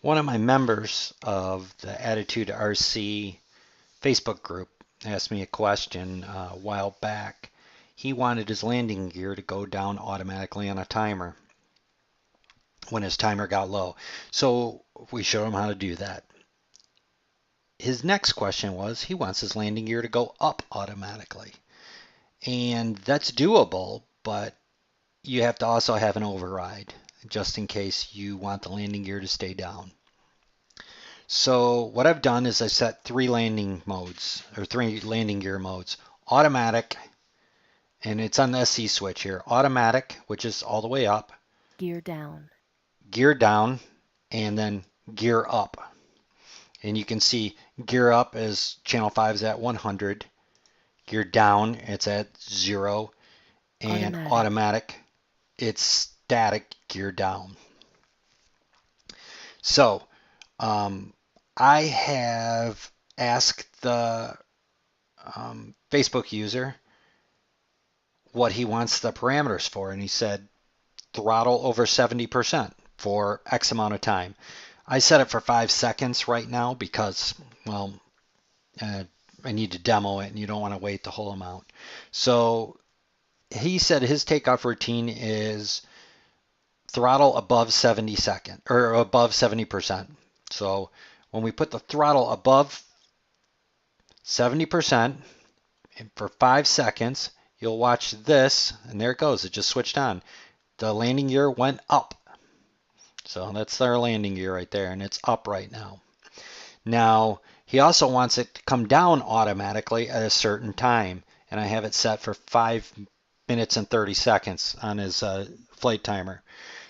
One of my members of the Attitude RC Facebook group asked me a question a while back. He wanted his landing gear to go down automatically on a timer when his timer got low. So we showed him how to do that. His next question was he wants his landing gear to go up automatically. And that's doable, but you have to also have an override just in case you want the landing gear to stay down. So what I've done is I set three landing gear modes. Automatic, and it's on the SC switch here. Automatic, which is all the way up. Gear down. Gear down, and then gear up. And you can see gear up is channel 5 is at 100. Gear down, it's at 0. And automatic, it's static gear down. So I have asked the Facebook user what he wants the parameters for, and he said throttle over 70% for X amount of time. I set it for 5 seconds right now because, well, I need to demo it and you don't want to wait the whole amount. So he said his takeoff routine is throttle above 70%. So when we put the throttle above 70% for 5 seconds, you'll watch this, and there it goes. It just switched on. The landing gear went up. So that's our landing gear right there, and it's up right now. Now, he also wants it to come down automatically at a certain time, and I have it set for 5 minutes and 30 seconds on his flight timer.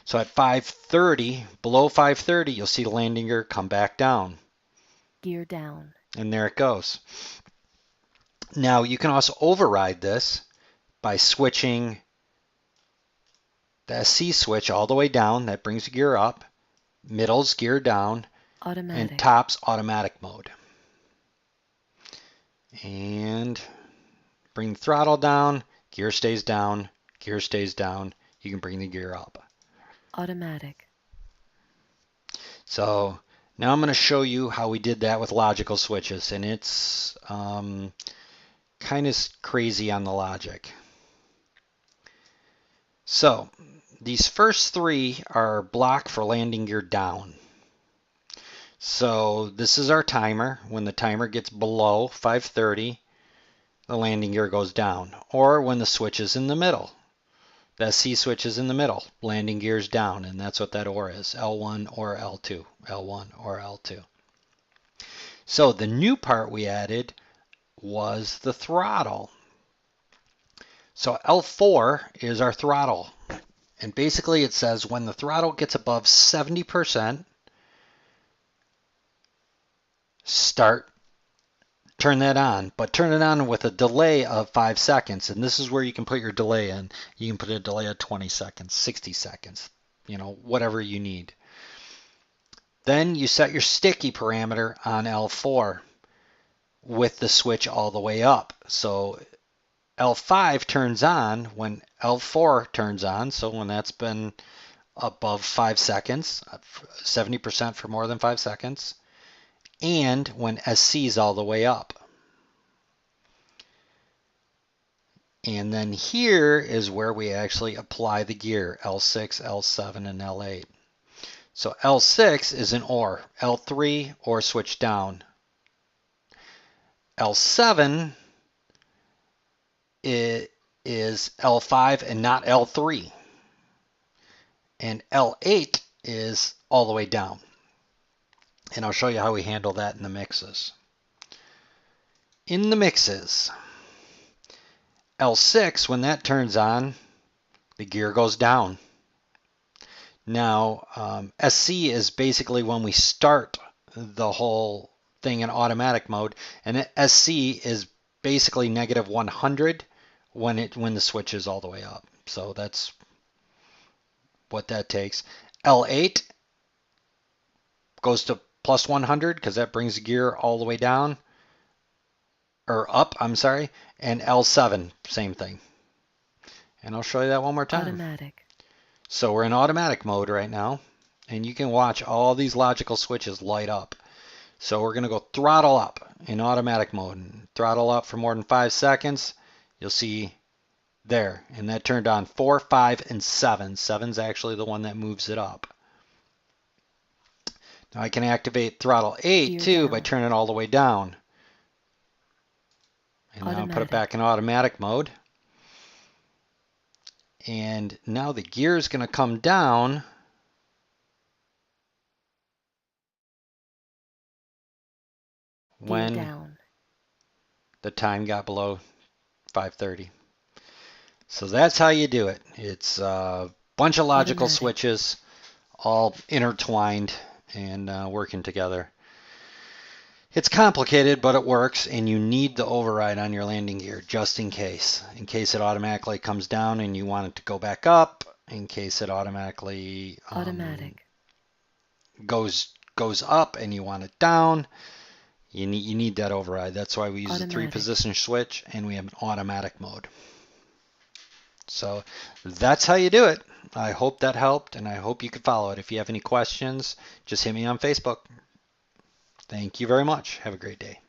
So at 5:30, below 5:30, you'll see the landing gear come back down. Gear down. And there it goes. Now you can also override this by switching the SC switch all the way down. That brings the gear up. Middle's gear down. Automatic. And top's automatic mode. And bring the throttle down. Gear stays down. Gear stays down. You can bring the gear up. Automatic. So now I'm going to show you how we did that with logical switches, and it's kind of crazy on the logic. So these first three are block for landing gear down. So this is our timer. When the timer gets below 5:30, the landing gear goes down. Or when the switch is in the middle. The C switch is in the middle. Landing gear's down, and that's what that OR is. L1 or L2. L1 or L2. So the new part we added was the throttle. So L4 is our throttle. And basically it says when the throttle gets above 70%, turn that on, but turn it on with a delay of 5 seconds. And this is where you can put your delay in. You can put a delay of 20 seconds, 60 seconds, whatever you need. Then you set your sticky parameter on L4 with the switch all the way up. So L5 turns on when L4 turns on. So when that's been above 5 seconds, 70% for more than 5 seconds. And when SC is all the way up. And then here is where we actually apply the gear, L6, L7, and L8. So L6 is an OR, L3 or switch down. L7 is L5 and not L3. And L8 is all the way down. And I'll show you how we handle that in the mixes. In the mixes, L6, when that turns on, the gear goes down. Now, SC is basically when we start the whole thing in automatic mode, and SC is basically negative 100 when the switch is all the way up. So that's what that takes. L8 goes to plus 100 because that brings the gear all the way down, or up, I'm sorry, and L7, same thing. And I'll show you that one more time. Automatic. So we're in automatic mode right now, and you can watch all these logical switches light up. So we're going to go throttle up in automatic mode. Throttle up for more than 5 seconds. You'll see there, and that turned on 4, 5, and 7. 7's actually the one that moves it up. Now I can activate throttle 8 Gear too down. by turning it all the way down. And now I'll put it back in automatic mode. And now the gear is going to come down when the time got below 5:30. So that's how you do it. It's a bunch of logical switches all intertwined and working together. It's complicated, but it works, and you need the override on your landing gear just in case it automatically comes down and you want it to go back up, in case it automatically goes up and you want it down. You need that override. That's why we use the 3-position switch, and we have an automatic mode. So that's how you do it. I hope that helped, and I hope you could follow it. If you have any questions, just hit me on Facebook. Thank you very much. Have a great day.